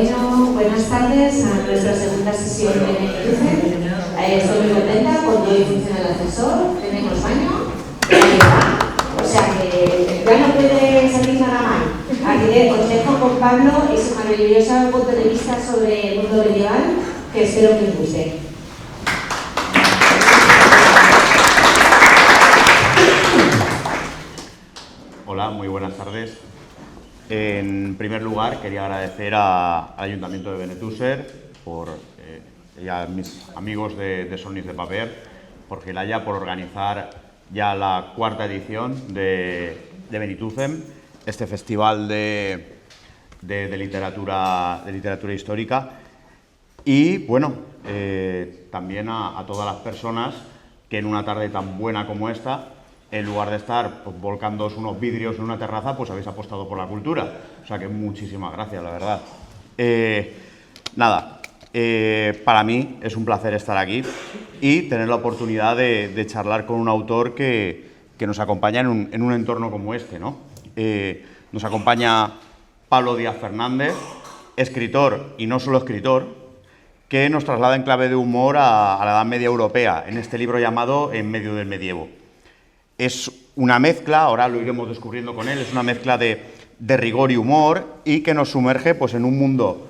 Bueno, buenas tardes a nuestra segunda sesión de Benituzen. Estoy muy contenta porque hoy funciona el ascensor, tenemos baño, o sea que ya no puede salir nada mal. Aquí os dejo con Pablo y su maravilloso punto de vista sobre el mundo medieval, que espero que os guste. Hola, muy buenas tardes. En primer lugar, quería agradecer al Ayuntamiento de Benetússer y a mis amigos de Somnis de Paper, por Gilaya, por organizar ya la cuarta edición de Benituzen, este festival de literatura histórica. Y bueno, también a todas las personas que en una tarde tan buena como esta, en lugar de estar pues, volcándoos unos vidrios en una terraza, pues habéis apostado por la cultura. O sea que muchísimas gracias, la verdad. Para mí es un placer estar aquí y tener la oportunidad de charlar con un autor que nos acompaña en un entorno como este, ¿no? Nos acompaña Pablo Díaz Fernández, escritor y no solo escritor, que nos traslada en clave de humor a la Edad Media europea, en este libro llamado En medio del medievo. Es una mezcla, ahora lo iremos descubriendo con él, es una mezcla de rigor y humor y que nos sumerge pues, en un mundo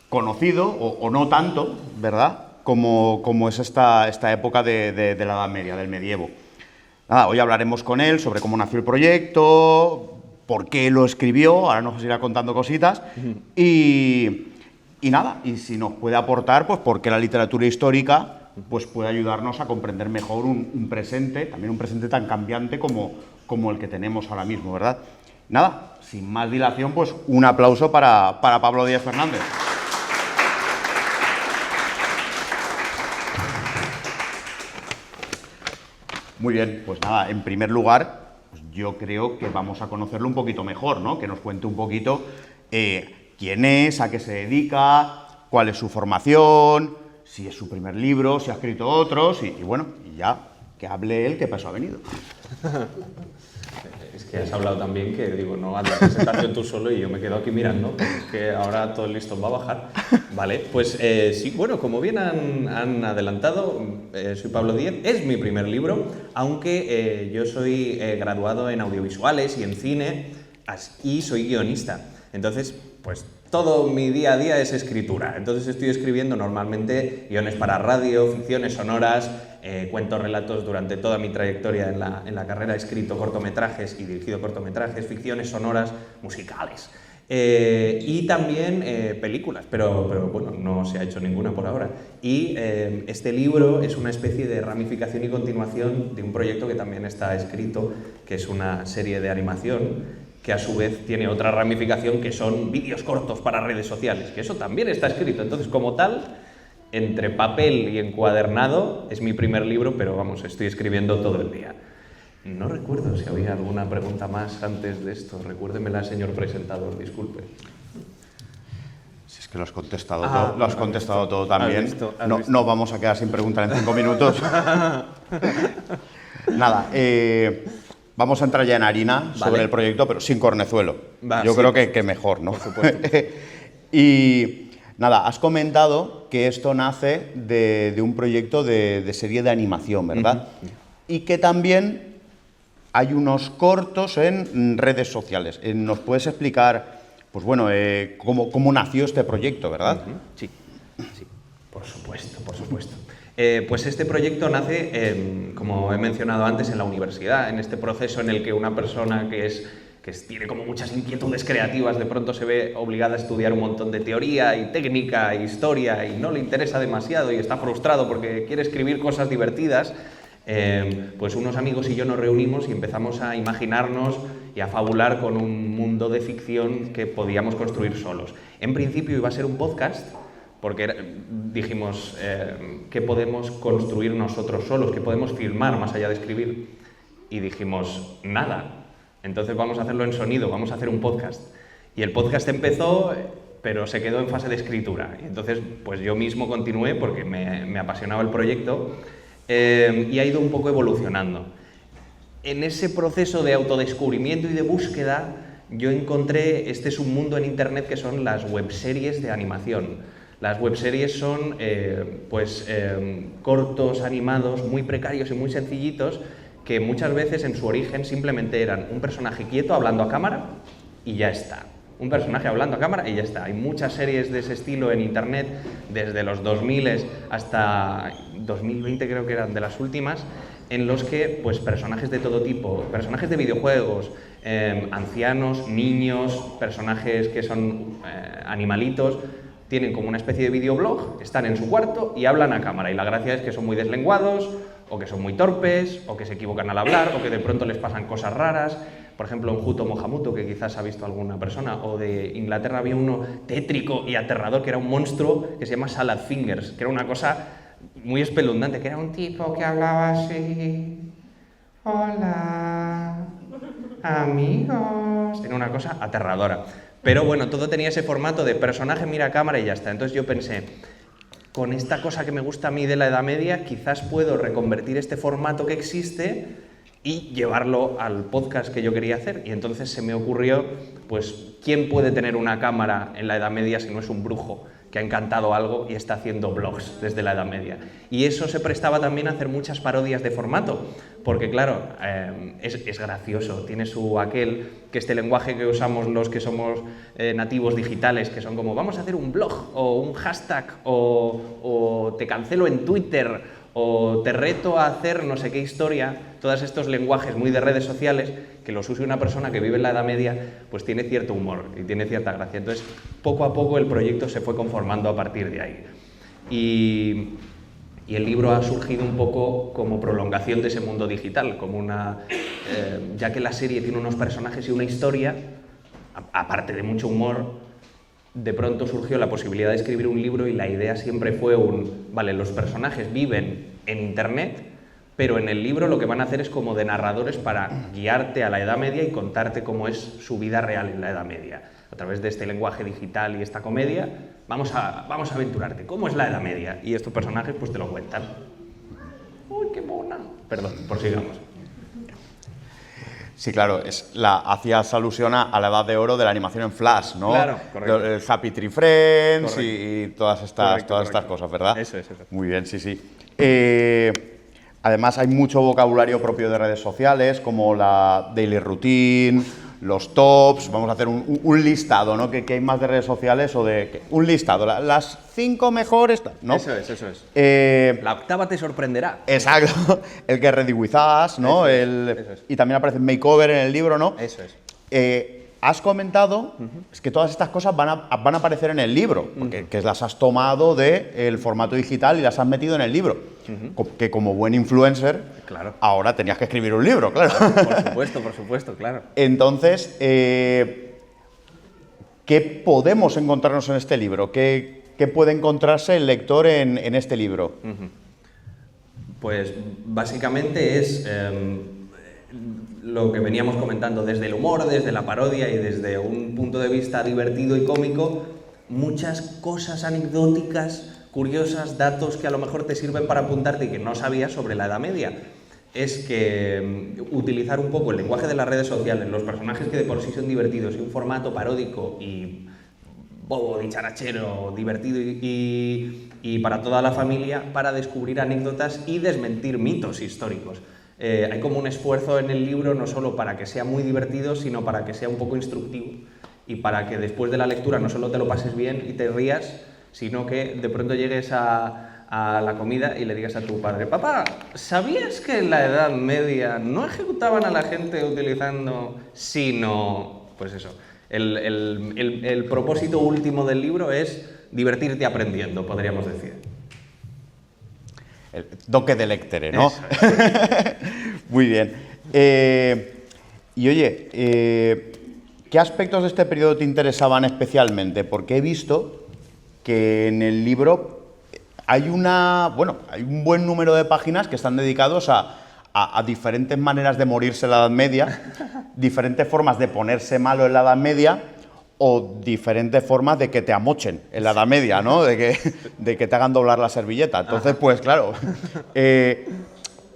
conocido, o no tanto, ¿verdad?, como es esta época de la Edad Media, del medievo. Nada, hoy hablaremos con él sobre cómo nació el proyecto, por qué lo escribió, ahora nos irá contando cositas, y si nos puede aportar, pues por qué la literatura histórica pues puede ayudarnos a comprender mejor un presente, también un presente tan cambiante como el que tenemos ahora mismo, ¿verdad? Nada, sin más dilación, pues un aplauso para Pablo Díaz Fernández. Muy bien, pues nada, en primer lugar, pues yo creo que vamos a conocerlo un poquito mejor, ¿no? Que nos cuente un poquito quién es, a qué se dedica, cuál es su formación, si es su primer libro, si ha escrito otros, y bueno, y ya, que hable él, que para eso ha venido. Es que has hablado también que, digo, no, haz la presentación tú solo y yo me quedo aquí mirando, es que ahora todo el listón va a bajar. Vale, pues sí, bueno, como bien han adelantado, soy Pablo Díaz, es mi primer libro, aunque yo soy graduado en audiovisuales y en cine y soy guionista. Entonces, pues todo mi día a día es escritura. Entonces estoy escribiendo normalmente guiones para radio, ficciones sonoras, cuento relatos durante toda mi trayectoria en la carrera. He escrito cortometrajes y dirigido cortometrajes, ficciones sonoras, musicales. Y también películas, pero bueno, no se ha hecho ninguna por ahora. Y este libro es una especie de ramificación y continuación de un proyecto que también está escrito, que es una serie de animación, que a su vez tiene otra ramificación que son vídeos cortos para redes sociales, que eso también está escrito. Entonces, como tal, entre papel y encuadernado, es mi primer libro, pero vamos, estoy escribiendo todo el día. No recuerdo si había alguna pregunta más antes de esto. Recuérdemela, señor presentador, disculpe. Si es que lo has contestado todo, lo has contestado todo también. ¿Has visto? No vamos a quedar sin preguntar en 5 minutos. Nada, vamos a entrar ya en harina sobre el proyecto, pero sin cornezuelo. Yo creo que mejor, ¿no? Por supuesto. Y nada, has comentado que esto nace de un proyecto de serie de animación, ¿verdad? Y que también hay unos cortos en redes sociales. ¿Nos puedes explicar, pues bueno, cómo nació este proyecto, verdad? Sí, por supuesto, por supuesto. Pues este proyecto nace, como he mencionado antes, en la universidad, en este proceso en el que una persona que tiene como muchas inquietudes creativas de pronto se ve obligada a estudiar un montón de teoría y técnica e historia y no le interesa demasiado y está frustrado porque quiere escribir cosas divertidas. Pues unos amigos y yo nos reunimos y empezamos a imaginarnos y a fabular con un mundo de ficción que podíamos construir solos. En principio iba a ser un podcast, porque dijimos, ¿qué podemos construir nosotros solos? ¿Qué podemos filmar más allá de escribir? Y dijimos, nada. Entonces vamos a hacerlo en sonido, vamos a hacer un podcast. Y el podcast empezó, pero se quedó en fase de escritura. Y entonces, pues yo mismo continué porque me apasionaba el proyecto y ha ido un poco evolucionando. En ese proceso de autodescubrimiento y de búsqueda, yo encontré este submundo en Internet que son las webseries de animación. Las webseries son cortos animados muy precarios y muy sencillitos que muchas veces en su origen simplemente eran un personaje quieto hablando a cámara y ya está. Un personaje hablando a cámara y ya está. Hay muchas series de ese estilo en Internet, desde los 2000 hasta 2020 creo que eran de las últimas, en los que pues, personajes de todo tipo, personajes de videojuegos, ancianos, niños, personajes que son animalitos, tienen como una especie de videoblog, están en su cuarto y hablan a cámara. Y la gracia es que son muy deslenguados, o que son muy torpes, o que se equivocan al hablar, o que de pronto les pasan cosas raras. Por ejemplo, en Huto Mohamuto, que quizás ha visto alguna persona, o de Inglaterra había uno tétrico y aterrador, que era un monstruo que se llama Salad Fingers, que era una cosa muy espeluznante, que era un tipo que hablaba así... Hola, amigos... Era una cosa aterradora. Pero bueno, todo tenía ese formato de personaje mira a cámara y ya está. Entonces yo pensé, con esta cosa que me gusta a mí de la Edad Media, quizás puedo reconvertir este formato que existe y llevarlo al podcast que yo quería hacer. Y entonces se me ocurrió, pues, ¿quién puede tener una cámara en la Edad Media si no es un brujo que ha encantado algo y está haciendo blogs desde la Edad Media? Y eso se prestaba también a hacer muchas parodias de formato, porque claro, es gracioso, tiene su aquel, que este lenguaje que usamos los que somos nativos digitales, que son como vamos a hacer un blog, o un hashtag, o te cancelo en Twitter, o te reto a hacer no sé qué historia, todos estos lenguajes muy de redes sociales, que los use una persona que vive en la Edad Media, pues tiene cierto humor y tiene cierta gracia. Entonces, poco a poco el proyecto se fue conformando a partir de ahí. Y el libro ha surgido un poco como prolongación de ese mundo digital, como una... ya que la serie tiene unos personajes y una historia, aparte de mucho humor, de pronto surgió la posibilidad de escribir un libro y la idea siempre fue vale, los personajes viven en Internet, pero en el libro lo que van a hacer es como de narradores para guiarte a la Edad Media y contarte cómo es su vida real en la Edad Media. A través de este lenguaje digital y esta comedia, vamos a aventurarte. ¿Cómo es la Edad Media? Y estos personajes pues te lo cuentan. ¡Uy, qué mona! Perdón, prosigamos. Sí, claro, hacías alusión a la edad de oro de la animación en Flash, ¿no? Claro, correcto. El Happy Tree Friends Correcto. y todas estas cosas, ¿verdad? Eso es. Muy bien, sí, sí. Además, hay mucho vocabulario propio de redes sociales, como la daily routine, los tops. Vamos a hacer un listado, ¿no? Que hay más de redes sociales o de... Un listado, las 5 mejores, ¿no? Eso es. La octava te sorprenderá. Exacto. El que Ready With Us, ¿no? Eso es. Y también aparece makeover en el libro, ¿no? Eso es. Has comentado es que todas estas cosas van a aparecer en el libro, porque que las has tomado del formato digital y las has metido en el libro. Que como buen influencer, Claro. ahora tenías que escribir un libro, claro. Por supuesto, claro. Entonces, ¿qué podemos encontrarnos en este libro? ¿Qué puede encontrarse el lector en este libro? Pues básicamente es lo que veníamos comentando, desde el humor, desde la parodia y desde un punto de vista divertido y cómico, muchas cosas anecdóticas, curiosas, datos que a lo mejor te sirven para apuntarte y que no sabías sobre la Edad Media. Es que utilizar un poco el lenguaje de las redes sociales, los personajes que de por sí son divertidos y un formato paródico y bobo, dicharachero, divertido y para toda la familia, para descubrir anécdotas y desmentir mitos históricos. Hay como un esfuerzo en el libro no solo para que sea muy divertido, sino para que sea un poco instructivo y para que después de la lectura no solo te lo pases bien y te rías, sino que de pronto llegues a la comida y le digas a tu padre: papá, ¿sabías que en la Edad Media no ejecutaban a la gente utilizando sino...? Pues eso, el propósito último del libro es divertirte aprendiendo, podríamos decir. El toque de lectere, ¿no? Muy bien. Y oye, ¿qué aspectos de este periodo te interesaban especialmente? Porque he visto que en el libro hay un buen número de páginas que están dedicados a diferentes maneras de morirse en la Edad Media, diferentes formas de ponerse malo en la Edad Media o diferentes formas de que te amochen en la Edad Media, ¿no? De que te hagan doblar la servilleta. Entonces, pues claro,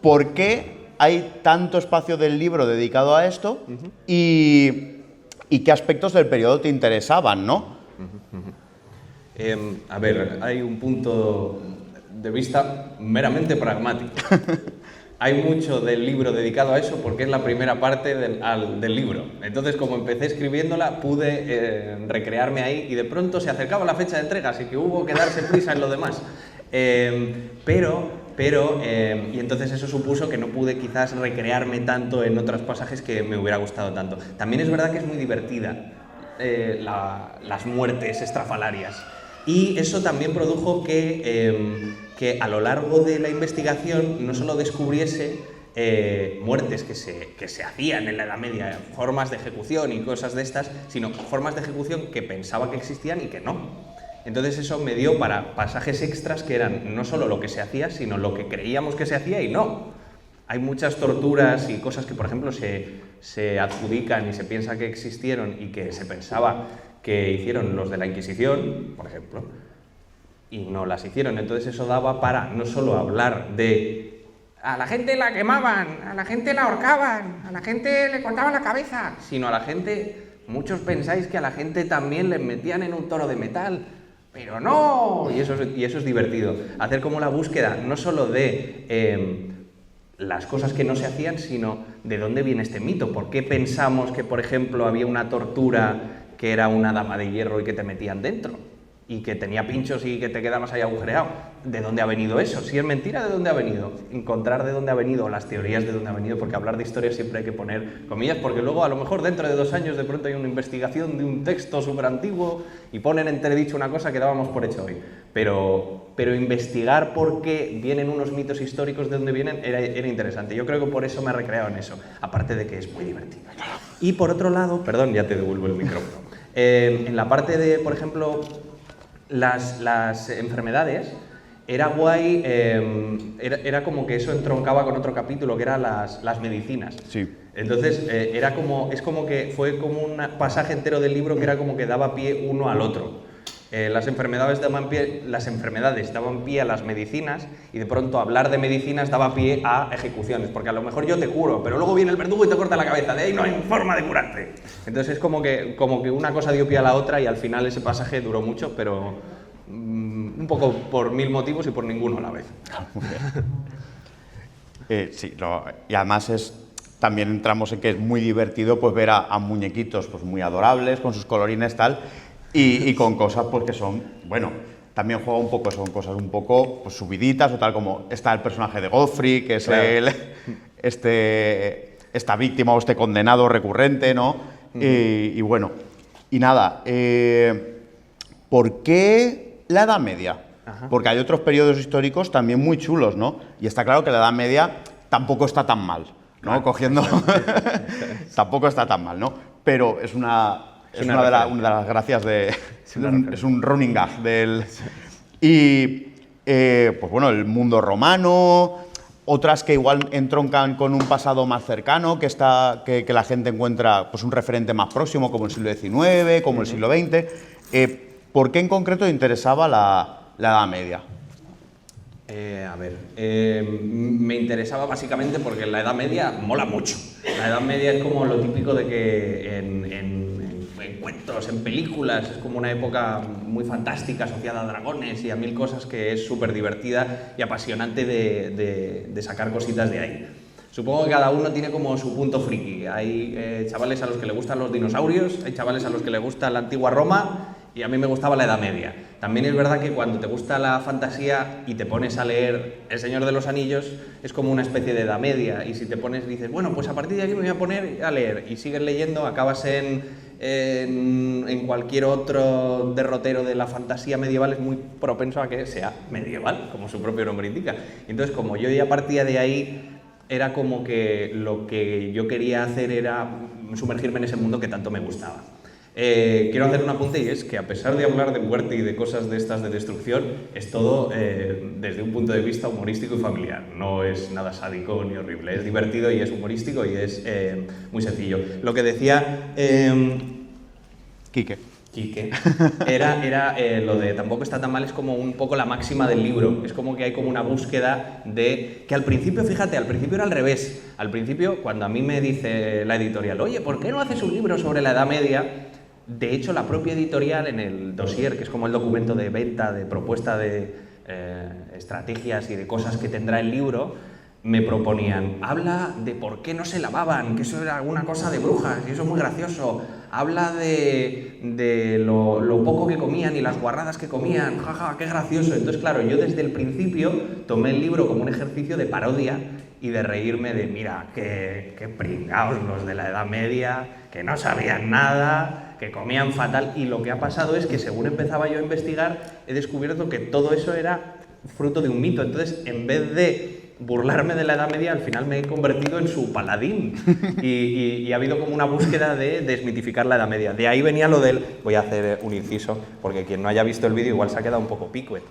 ¿por qué hay tanto espacio del libro dedicado a esto? Y y qué aspectos del periodo te interesaban, ¿no? A ver, hay un punto de vista meramente pragmático. Hay mucho del libro dedicado a eso porque es la primera parte del libro. Entonces, como empecé escribiéndola, pude recrearme ahí y de pronto se acercaba la fecha de entrega, así que hubo que darse prisa en lo demás. Y entonces eso supuso que no pude quizás recrearme tanto en otros pasajes que me hubiera gustado tanto. También es verdad que es muy divertida las muertes estrafalarias. Y eso también produjo que a lo largo de la investigación no solo descubriese muertes que se hacían en la Edad Media, formas de ejecución y cosas de estas, sino formas de ejecución que pensaba que existían y que no. Entonces eso me dio para pasajes extras que eran no solo lo que se hacía, sino lo que creíamos que se hacía y no. Hay muchas torturas y cosas que, por ejemplo, se adjudican y se piensa que existieron y que se pensaba que hicieron los de la Inquisición, por ejemplo, y no las hicieron. Entonces eso daba para no solo hablar de a la gente la quemaban, a la gente la ahorcaban, a la gente le cortaban la cabeza, sino a la gente, muchos pensáis que a la gente también les metían en un toro de metal, pero no, y eso es divertido. Hacer como la búsqueda no solo de las cosas que no se hacían, sino de dónde viene este mito, por qué pensamos que, por ejemplo, había una tortura que era una dama de hierro y que te metían dentro, y que tenía pinchos y que te quedabas ahí agujereado. ¿De dónde ha venido eso? Si es mentira, ¿de dónde ha venido? Encontrar de dónde ha venido, las teorías de dónde ha venido, porque hablar de historia siempre hay que poner comillas, porque luego a lo mejor dentro de 2 años de pronto hay una investigación de un texto súper antiguo y ponen entredicho una cosa que dábamos por hecho hoy. Pero investigar por qué vienen unos mitos históricos, de dónde vienen, era interesante. Yo creo que por eso me he recreado en eso, aparte de que es muy divertido. Y por otro lado, perdón, ya te devuelvo el micrófono. En la parte de, por ejemplo, las enfermedades, era guay, era como que eso entroncaba con otro capítulo que era las medicinas. Sí. Entonces, es como que fue como un pasaje entero del libro que era como que daba pie uno al otro. Las enfermedades daban pie a las medicinas y de pronto hablar de medicinas daba pie a ejecuciones, porque a lo mejor yo te curo, pero luego viene el verdugo y te corta la cabeza, de ahí no hay forma de curarte. Entonces es como que una cosa dio pie a la otra y al final ese pasaje duró mucho, pero un poco por 1000 motivos y por ninguno a la vez. Sí, y además también entramos en que es muy divertido pues ver a muñequitos pues muy adorables, con sus colorines tal, y con cosas pues que son, bueno, también juega un poco, son cosas un poco pues, subiditas o tal, como está el personaje de Godfrey, que es claro. Esta víctima o este condenado recurrente, ¿no? Y bueno, y nada, ¿por qué la Edad Media? Ajá. Porque hay otros periodos históricos también muy chulos, ¿no? Y está claro que la Edad Media tampoco está tan mal, ¿no? Claro. Cogiendo... tampoco está tan mal, ¿no? Pero es una de las gracias es un running gag del... Y, pues bueno, el mundo romano, otras que igual entroncan con un pasado más cercano, que la gente encuentra pues, un referente más próximo, como el siglo XIX, como el siglo XX. ¿Por qué en concreto te interesaba la Edad Media? Me interesaba básicamente porque la Edad Media mola mucho. La Edad Media es como lo típico de que en cuentos, en películas, es como una época muy fantástica asociada a dragones y a 1000 cosas que es súper divertida y apasionante de sacar cositas de ahí. Supongo que cada uno tiene como su punto friki. Hay chavales a los que les gustan los dinosaurios, hay chavales a los que les gusta la antigua Roma y a mí me gustaba la Edad Media. También es verdad que cuando te gusta la fantasía y te pones a leer El Señor de los Anillos, es como una especie de Edad Media. Y si te pones y dices, bueno, pues a partir de aquí me voy a poner a leer y sigues leyendo, acabas en cualquier otro derrotero de la fantasía medieval, es muy propenso a que sea medieval, como su propio nombre indica. Entonces, como yo ya partía de ahí, era como que lo que yo quería hacer era sumergirme en ese mundo que tanto me gustaba. Quiero hacer un apunte y es que a pesar de hablar de muerte y de cosas de estas de destrucción, es todo desde un punto de vista humorístico y familiar. No es nada sádico ni horrible, es divertido y es humorístico y es muy sencillo. Lo que decía... Quique. Quique, era lo de tampoco está tan mal, es como un poco la máxima del libro. Es como que hay como una búsqueda de... Que al principio, fíjate, al principio era al revés. Al principio, cuando a mí me dice la editorial, oye, ¿por qué no haces un libro sobre la Edad Media? De hecho, la propia editorial en el dossier, que es como el documento de venta, de propuesta de estrategias y de cosas que tendrá el libro, me proponían, habla de por qué no se lavaban, que eso era alguna cosa de brujas, y eso es muy gracioso. Habla de lo poco que comían y las guarradas que comían, jaja, qué gracioso. Entonces, claro, yo desde el principio tomé el libro como un ejercicio de parodia y de reírme de, mira, qué pringaos los de la Edad Media, que no sabían nada, que comían fatal. Y lo que ha pasado es que según empezaba yo a investigar, he descubierto que todo eso era fruto de un mito. Entonces, en vez de burlarme de la Edad Media, al final me he convertido en su paladín y ha habido como una búsqueda de desmitificar la Edad Media. De ahí venía lo del... Voy a hacer un inciso, porque quien no haya visto el vídeo igual se ha quedado un poco picue.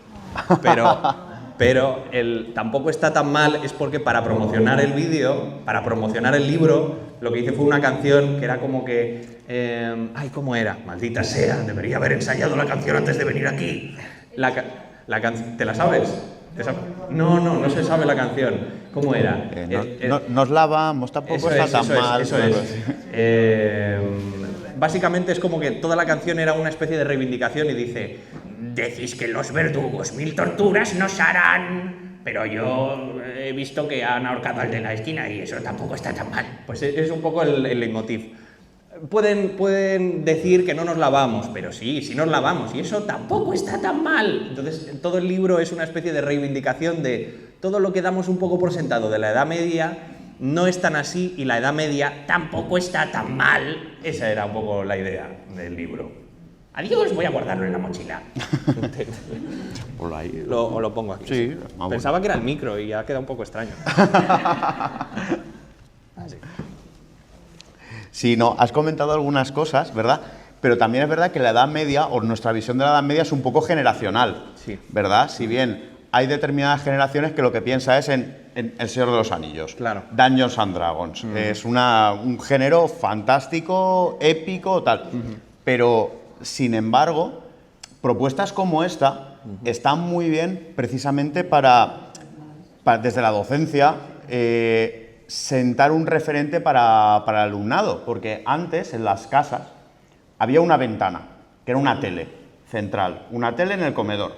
Pero tampoco está tan mal, es porque para promocionar el vídeo, para promocionar el libro, lo que hice fue una canción que era como que... ay, ¿cómo era? Maldita sea, debería haber ensayado la canción antes de venir aquí. ¿Te la sabes? No se sabe la canción. ¿Cómo era? Nos lavamos, tampoco está tan mal. Eso es. Básicamente es como que toda la canción era una especie de reivindicación y dice: decís que los verdugos 1000 torturas nos harán, pero yo he visto que han ahorcado al de la esquina y eso tampoco está tan mal. Pues es un poco el leitmotiv. Pueden decir que no nos lavamos, pero sí nos lavamos y eso tampoco está tan mal. Entonces, todo el libro es una especie de reivindicación de todo lo que damos un poco por sentado de la Edad Media, no es tan así y la Edad Media tampoco está tan mal. Esa era un poco la idea del libro. Adiós, voy a guardarlo en la mochila. Por ahí. Lo pongo aquí. Sí, pensaba que era el micro y ha quedado un poco extraño. Así. Sí, no, has comentado algunas cosas, ¿verdad? Pero también es verdad que la Edad Media, o nuestra visión de la Edad Media, es un poco generacional, sí, ¿verdad? Si bien hay determinadas generaciones que lo que piensa es en El Señor de los Anillos, claro. Dungeons and Dragons. Es un género fantástico, épico, tal. Pero, sin embargo, propuestas como esta están muy bien precisamente para desde la docencia, sentar un referente para el alumnado, porque antes en las casas había una ventana, que era una tele central, una tele en el comedor.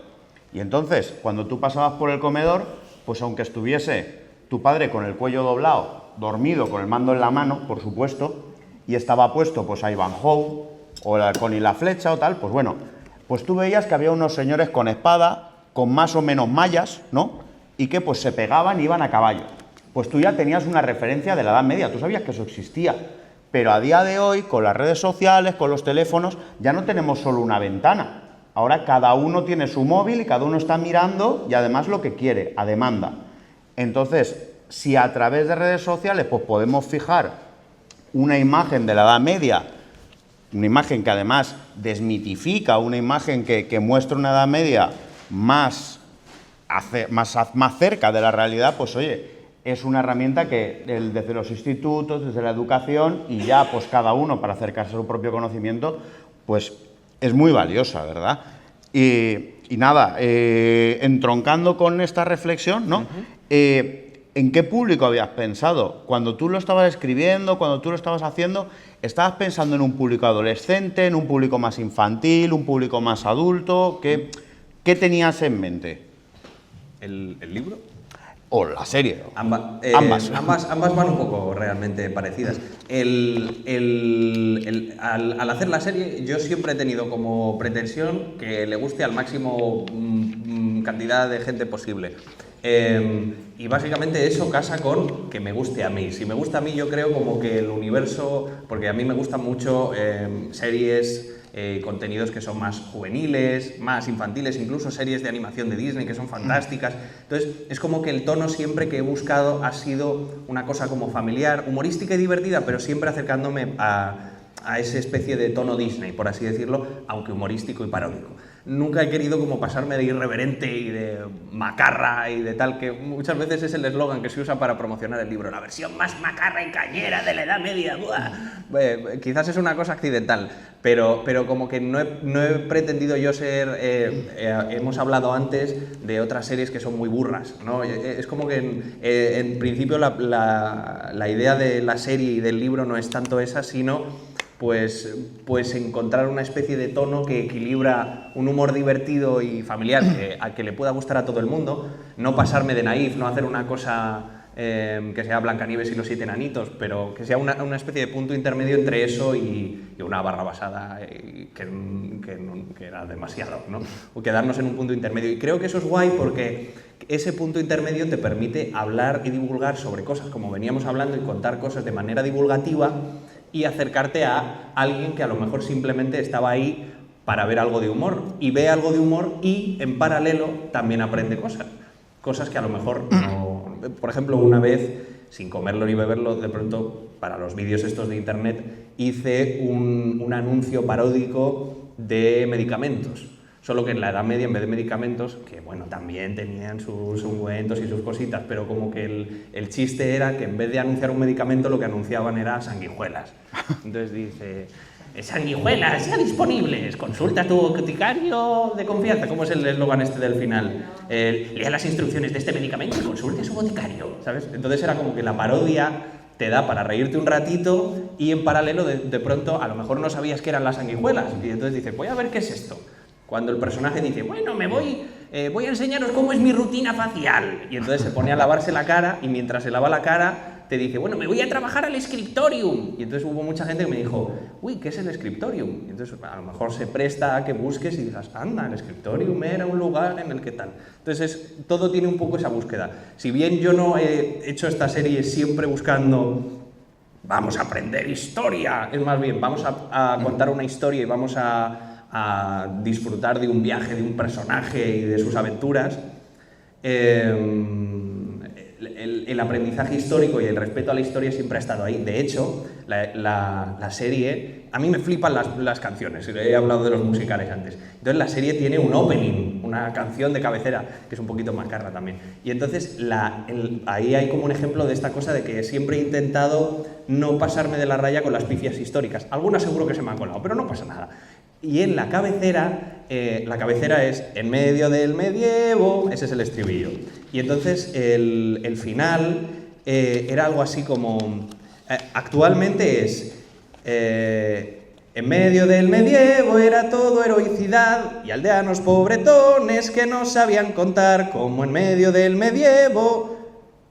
Y entonces, cuando tú pasabas por el comedor, pues aunque estuviese tu padre con el cuello doblado, dormido, con el mando en la mano, por supuesto, y estaba puesto pues a Ivanhoe, o el halcón y la flecha o tal, pues bueno, pues tú veías que había unos señores con espada, con más o menos mallas, ¿no? Y que pues se pegaban y iban a caballo. Pues tú ya tenías una referencia de la Edad Media, tú sabías que eso existía. Pero a día de hoy, con las redes sociales, con los teléfonos, ya no tenemos solo una ventana. Ahora cada uno tiene su móvil y cada uno está mirando y además lo que quiere, a demanda. Entonces, si a través de redes sociales pues podemos fijar una imagen de la Edad Media, una imagen que además desmitifica, una imagen que muestra una Edad Media más cerca de la realidad, pues oye, es una herramienta que desde los institutos, desde la educación y ya pues cada uno para acercarse a su propio conocimiento, pues es muy valiosa, ¿verdad? Y nada, entroncando con esta reflexión, ¿no? ¿En qué público habías pensado? Cuando tú lo estabas escribiendo, cuando tú lo estabas haciendo, ¿estabas pensando en un público adolescente, en un público más infantil, un público más adulto? ¿Qué tenías en mente? ¿El libro? O la serie. Ambas van un poco realmente parecidas. Al hacer la serie, yo siempre he tenido como pretensión que le guste al máximo cantidad de gente posible. Y básicamente eso casa con que me guste a mí. Si me gusta a mí, yo creo como que el universo, porque a mí me gustan mucho series, contenidos que son más juveniles, más infantiles, incluso series de animación de Disney que son fantásticas. Entonces, es como que el tono siempre que he buscado ha sido una cosa como familiar, humorística y divertida, pero siempre acercándome a esa especie de tono Disney, por así decirlo, aunque humorístico y paródico. nunca he querido como pasarme de irreverente y de macarra y de tal, que muchas veces es el eslogan que se usa para promocionar el libro, la versión más macarra y cañera de la Edad Media. Quizás es una cosa accidental, pero como que no he pretendido yo ser... hemos hablado antes de otras series que son muy burras, ¿no? Es como que en principio la idea de la serie y del libro no es tanto esa, sino pues encontrar una especie de tono que equilibra un humor divertido y familiar que le pueda gustar a todo el mundo, no pasarme de naif, no hacer una cosa que sea Blancanieves y los 7 enanitos, pero que sea una especie de punto intermedio entre eso y una barra basada que era demasiado, ¿no? O quedarnos en un punto intermedio. Y creo que eso es guay porque ese punto intermedio te permite hablar y divulgar sobre cosas como veníamos hablando y contar cosas de manera divulgativa y acercarte a alguien que a lo mejor simplemente estaba ahí para ver algo de humor y ve algo de humor y en paralelo también aprende cosas que a lo mejor no... Por ejemplo, una vez, sin comerlo ni beberlo, de pronto para los vídeos estos de internet hice un anuncio paródico de medicamentos. Solo que en la Edad Media, en vez de medicamentos, que bueno, también tenían sus ungüentos y sus cositas, pero como que el chiste era que en vez de anunciar un medicamento, lo que anunciaban era sanguijuelas. Entonces dice, sanguijuelas ya disponibles, consulta a tu boticario de confianza. ¿Cómo es el eslogan este del final? Lea las instrucciones de este medicamento y consulte a su boticario, ¿sabes? Entonces era como que la parodia te da para reírte un ratito y en paralelo de pronto a lo mejor no sabías qué eran las sanguijuelas y entonces dices, voy a ver qué es esto. Cuando el personaje dice, bueno, voy a enseñaros cómo es mi rutina facial. Y entonces se pone a lavarse la cara y mientras se lava la cara te dice, bueno, me voy a trabajar al scriptorium. Y entonces hubo mucha gente que me dijo, uy, ¿qué es el scriptorium? Y entonces a lo mejor se presta a que busques y digas, anda, el scriptorium era un lugar en el que tal. Entonces todo tiene un poco esa búsqueda. Si bien yo no he hecho esta serie siempre buscando, vamos a aprender historia, es más bien, vamos a contar una historia y vamos a disfrutar de un viaje, de un personaje y de sus aventuras, el aprendizaje histórico y el respeto a la historia siempre ha estado ahí. De hecho, la serie, a mí me flipan las canciones, he hablado de los musicales antes. Entonces la serie tiene un opening, una canción de cabecera, que es un poquito macarra también. Y entonces ahí hay como un ejemplo de esta cosa de que siempre he intentado no pasarme de la raya con las pifias históricas. Algunas seguro que se me han colado, pero no pasa nada. Y en la cabecera es en medio del medievo, ese es el estribillo. Y entonces el final era algo así como, actualmente es, en medio del medievo era todo heroicidad y aldeanos pobretones que no sabían contar como en medio del medievo.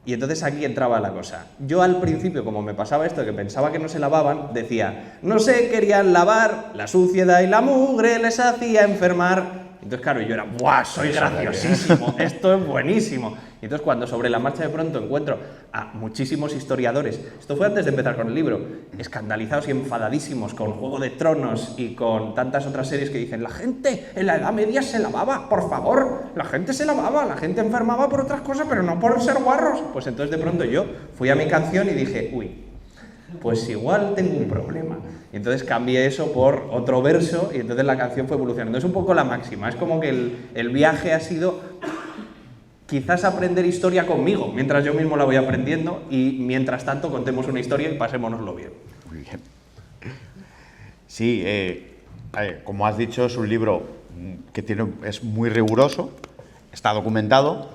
Y entonces aquí entraba la cosa. Yo al principio, como me pasaba esto, que pensaba que no se lavaban, decía, no se querían lavar, la suciedad y la mugre les hacía enfermar. Entonces, claro, yo era, ¡buah, soy graciosísimo! Esto es buenísimo. Y entonces, cuando sobre la marcha de pronto encuentro a muchísimos historiadores, esto fue antes de empezar con el libro, escandalizados y enfadadísimos con Juego de Tronos y con tantas otras series que dicen, la gente en la Edad Media se lavaba, por favor, la gente se lavaba, la gente enfermaba por otras cosas, pero no por ser guarros. Pues entonces, de pronto yo fui a mi canción y dije, uy, pues igual tengo un problema. Y entonces cambié eso por otro verso y entonces la canción fue evolucionando. Es un poco la máxima, es como que el viaje ha sido quizás aprender historia conmigo, mientras yo mismo la voy aprendiendo y mientras tanto contemos una historia y pasémonoslo bien. Muy bien. Sí, como has dicho, es un libro que es muy riguroso, está documentado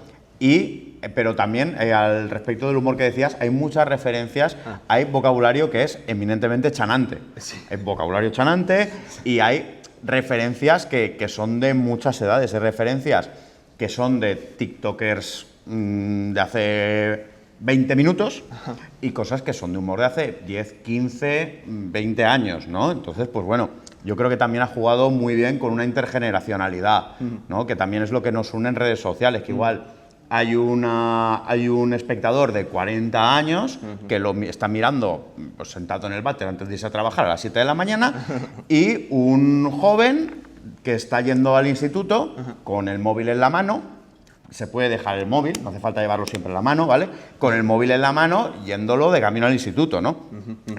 pero también al respecto del humor que decías, hay muchas referencias, hay vocabulario que es eminentemente chanante. Sí. Hay vocabulario chanante y hay referencias que son de muchas edades, hay referencias que son de tiktokers de hace 20 minutos y cosas que son de humor de hace 10, 15, 20 años, ¿no? Entonces, pues bueno, yo creo que también ha jugado muy bien con una intergeneracionalidad, ¿no? Que también es lo que nos une en redes sociales, que igual hay un espectador de 40 años que lo está mirando pues, sentado en el váter antes de irse a trabajar a las 7 de la mañana y un joven que está yendo al instituto con el móvil en la mano se puede dejar el móvil, no hace falta llevarlo siempre en la mano, ¿vale? Con el móvil en la mano, yéndolo de camino al instituto, ¿no?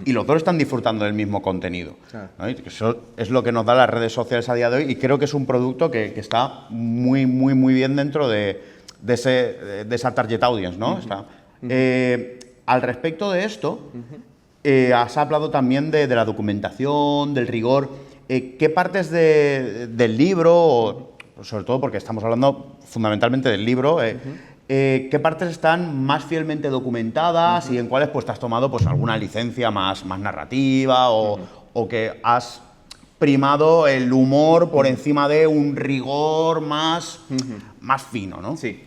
Y los dos están disfrutando del mismo contenido, ¿no? Y eso es lo que nos da las redes sociales a día de hoy, y creo que es un producto que está muy, muy, muy bien dentro de esa target audience, ¿no? Al respecto de esto, has hablado también de la documentación, del rigor. ¿Qué partes del libro, sobre todo porque estamos hablando fundamentalmente del libro, qué partes están más fielmente documentadas y en cuáles pues te has tomado pues alguna licencia más narrativa o que has primado el humor por encima de un rigor más fino, ¿no? Sí.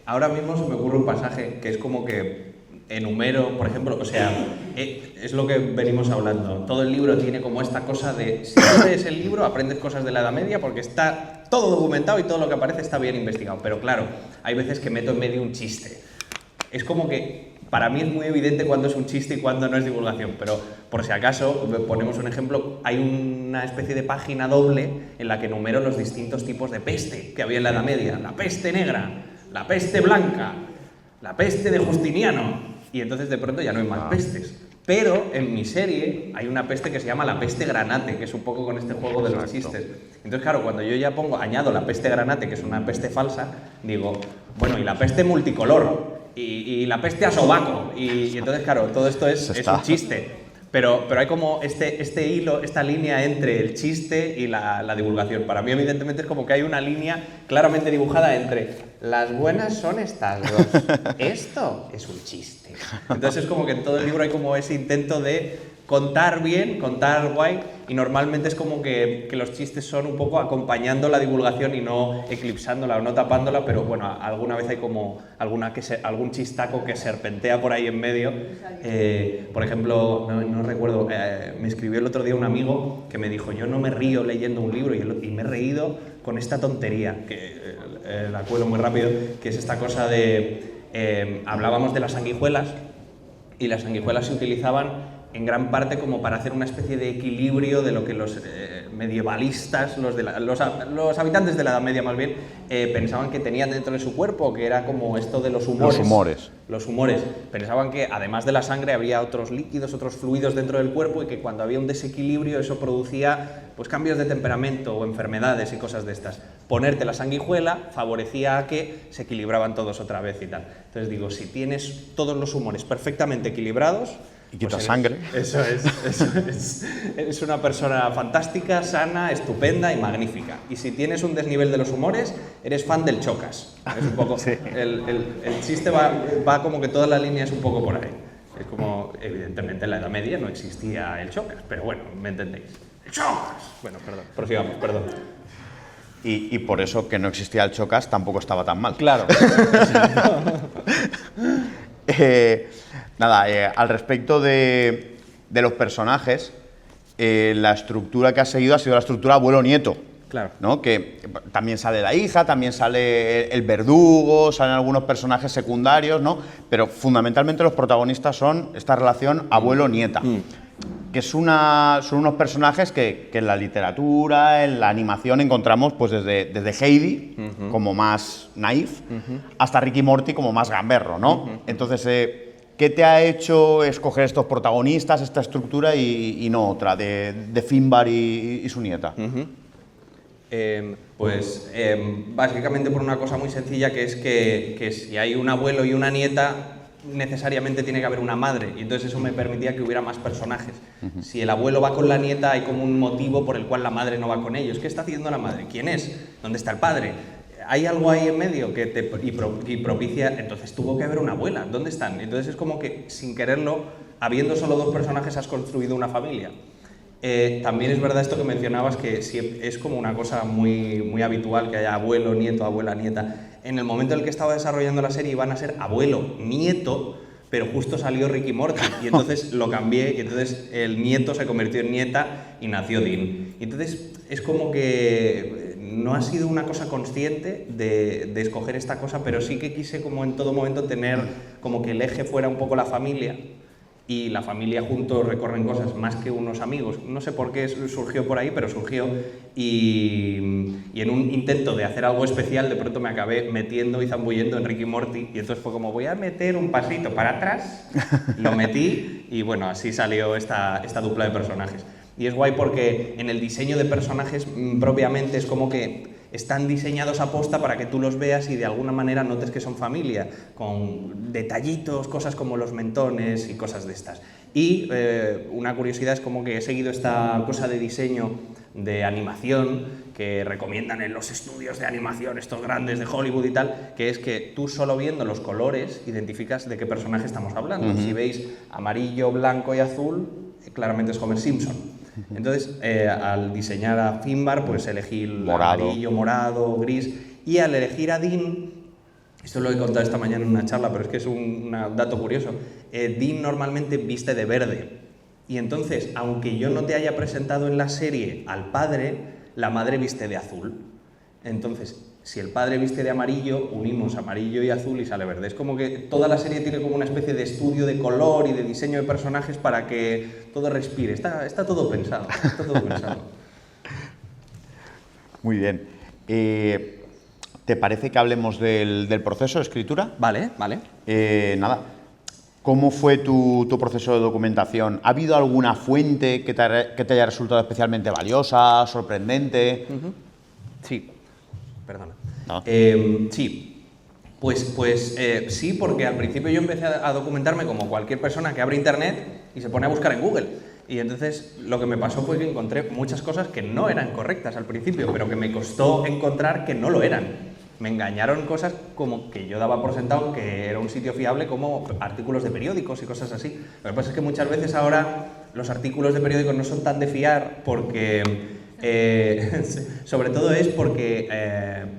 Ahora mismo se me ocurre un pasaje que es como que enumero, por ejemplo, o sea, es lo que venimos hablando. Todo el libro tiene como esta cosa de, si tú lees el libro, aprendes cosas de la Edad Media porque está todo documentado y todo lo que aparece está bien investigado. Pero claro, hay veces que meto en medio un chiste. Es como que para mí es muy evidente cuándo es un chiste y cuándo no es divulgación, pero por si acaso, ponemos un ejemplo, hay una especie de página doble en la que enumero los distintos tipos de peste que había en la Edad Media. La peste negra, la peste blanca, la peste de Justiniano. Y entonces de pronto ya no hay más pestes. Pero en mi serie hay una peste que se llama la peste granate, que es un poco con este juego de los chistes. Entonces, claro, cuando yo ya añado la peste granate, que es una peste falsa, digo, bueno, y la peste multicolor, y la peste a sobaco. Y entonces, claro, todo esto es un chiste. Pero hay como este hilo, esta línea entre el chiste y la divulgación. Para mí, evidentemente, es como que hay una línea claramente dibujada entre las buenas son estas dos, esto es un chiste. Entonces es como que en todo el libro hay como ese intento de contar bien, contar guay, y normalmente es como que los chistes son un poco acompañando la divulgación y no eclipsándola o no tapándola, pero bueno, alguna vez hay como algún chistaco que serpentea por ahí en medio. Por ejemplo, no recuerdo, me escribió el otro día un amigo que me dijo, yo no me río leyendo un libro, y me he reído con esta tontería, que la cuelo muy rápido, que es esta cosa de, hablábamos de las sanguijuelas, y las sanguijuelas se utilizaban en gran parte como para hacer una especie de equilibrio de lo que los medievalistas, los habitantes de la Edad Media más bien, pensaban que tenían dentro de su cuerpo, que era como esto de los humores. Los humores. Pensaban que además de la sangre había otros líquidos, otros fluidos dentro del cuerpo, y que cuando había un desequilibrio eso producía pues cambios de temperamento o enfermedades y cosas de estas. Ponerte la sanguijuela favorecía a que se equilibraban todos otra vez y tal. Entonces digo, si tienes todos los humores perfectamente equilibrados, y quitas sangre. Eso es. Eres una persona fantástica, sana, estupenda y magnífica. Y si tienes un desnivel de los humores, eres fan del chocas. Es un poco, sí. El chiste va como que toda la línea es un poco por ahí. Es como, evidentemente en la Edad Media no existía el chocas, pero bueno, me entendéis. ¡El chocas! Bueno, perdón, prosigamos, perdón. Y por eso que no existía el chocas tampoco estaba tan mal. Claro. Al respecto de los personajes, la estructura que ha seguido ha sido la estructura abuelo-nieto. Claro. ¿No? Que también sale la hija, también sale el verdugo, salen algunos personajes secundarios, ¿no? Pero fundamentalmente los protagonistas son esta relación abuelo-nieta. Que son unos personajes que en la literatura, en la animación encontramos pues desde Heidi, como más naif, hasta Ricky Morty como más gamberro, ¿no? Entonces, ¿qué te ha hecho escoger estos protagonistas, esta estructura y no otra, de Finbar y su nieta? Básicamente por una cosa muy sencilla, que es que si hay un abuelo y una nieta, necesariamente tiene que haber una madre, y entonces eso me permitía que hubiera más personajes. Si el abuelo va con la nieta, hay como un motivo por el cual la madre no va con ellos. ¿Qué está haciendo la madre? ¿Quién es? ¿Dónde está el padre? ¿Hay algo ahí en medio que propicia? Entonces tuvo que haber una abuela. ¿Dónde están? Entonces es como que, sin quererlo, habiendo solo dos personajes, has construido una familia. También es verdad esto que mencionabas, que es como una cosa muy, muy habitual que haya abuelo, nieto, abuela, nieta. En el momento en el que estaba desarrollando la serie iban a ser abuelo, nieto, pero justo salió Ricky Morty y entonces lo cambié, y entonces el nieto se convirtió en nieta y nació Dean. Entonces es como que no ha sido una cosa consciente de escoger esta cosa, pero sí que quise como en todo momento tener como que el eje fuera un poco la familia. y la familia juntos recorren cosas más que unos amigos. No sé por qué surgió por ahí, pero surgió y en un intento de hacer algo especial de pronto me acabé metiendo y zambullendo en Rick y Morty y entonces fue como voy a meter un pasito para atrás, lo metí y bueno, así salió esta dupla de personajes. Y es guay porque en el diseño de personajes propiamente es como que están diseñados a posta para que tú los veas y de alguna manera notes que son familia, con detallitos, cosas como los mentones y cosas de estas. Y una curiosidad es como que he seguido esta cosa de diseño de animación que recomiendan en los estudios de animación, estos grandes de Hollywood y tal, que es que tú solo viendo los colores identificas de qué personaje estamos hablando. Si veis amarillo, blanco y azul, claramente es Homer Simpson. Entonces, al diseñar a Finbar, pues elegí el amarillo, morado, gris, y al elegir a Dean, esto lo he contado esta mañana en una charla, pero es que es un dato curioso, Dean normalmente viste de verde, y entonces, aunque yo no te haya presentado en la serie al padre, la madre viste de azul. Entonces, si el padre viste de amarillo, unimos amarillo y azul y sale verde. Es como que toda la serie tiene como una especie de estudio de color y de diseño de personajes para que todo respire. Está todo pensado, está todo pensado. Muy bien. ¿Te parece que hablemos del proceso de escritura? Vale, vale. Nada. ¿Cómo fue tu proceso de documentación? ¿Ha habido alguna fuente que te haya resultado especialmente valiosa, sorprendente? Sí. Perdona. No. Sí, pues sí, porque al principio yo empecé a documentarme como cualquier persona que abre internet y se pone a buscar en Google. Y entonces lo que me pasó fue que encontré muchas cosas que no eran correctas al principio, pero que me costó encontrar que no lo eran. Me engañaron cosas como que yo daba por sentado que era un sitio fiable, como artículos de periódicos y cosas así. Lo que pasa es que muchas veces ahora los artículos de periódicos no son tan de fiar porque... sobre todo es porque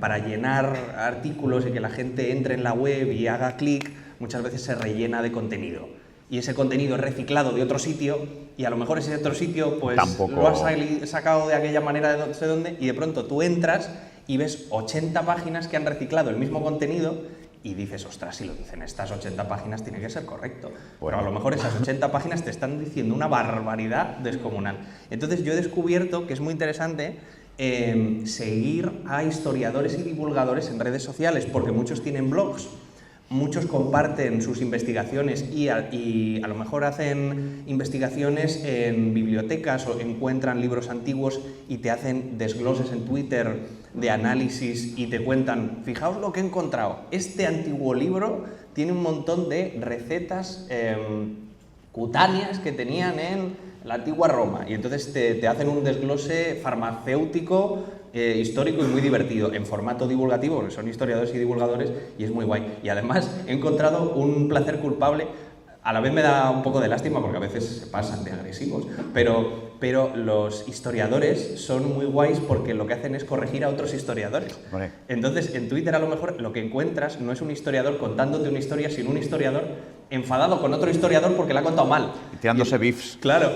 para llenar artículos y que la gente entre en la web y haga clic, muchas veces se rellena de contenido. Y ese contenido es reciclado de otro sitio y a lo mejor ese otro sitio pues lo has sacado de aquella manera de no sé dónde y de pronto tú entras y ves 80 páginas que han reciclado el mismo contenido y dices, ostras, si lo dicen estas 80 páginas tiene que ser correcto. Bueno. Pero a lo mejor esas 80 páginas te están diciendo una barbaridad descomunal. Entonces yo he descubierto que es muy interesante seguir a historiadores y divulgadores en redes sociales, porque muchos tienen blogs, muchos comparten sus investigaciones y a lo mejor hacen investigaciones en bibliotecas o encuentran libros antiguos y te hacen desgloses en Twitter de análisis y te cuentan, fijaos lo que he encontrado, este antiguo libro tiene un montón de recetas cutáneas que tenían en la antigua Roma y entonces te hacen un desglose farmacéutico histórico y muy divertido, en formato divulgativo, porque son historiadores y divulgadores y es muy guay. Y además he encontrado un placer culpable, a la vez me da un poco de lástima porque a veces se pasan de agresivos, pero los historiadores son muy guays porque lo que hacen es corregir a otros historiadores. Vale. Entonces en Twitter a lo mejor lo que encuentras no es un historiador contándote una historia, sino un historiador enfadado con otro historiador porque le ha contado mal. Y tirándose bifs. Claro,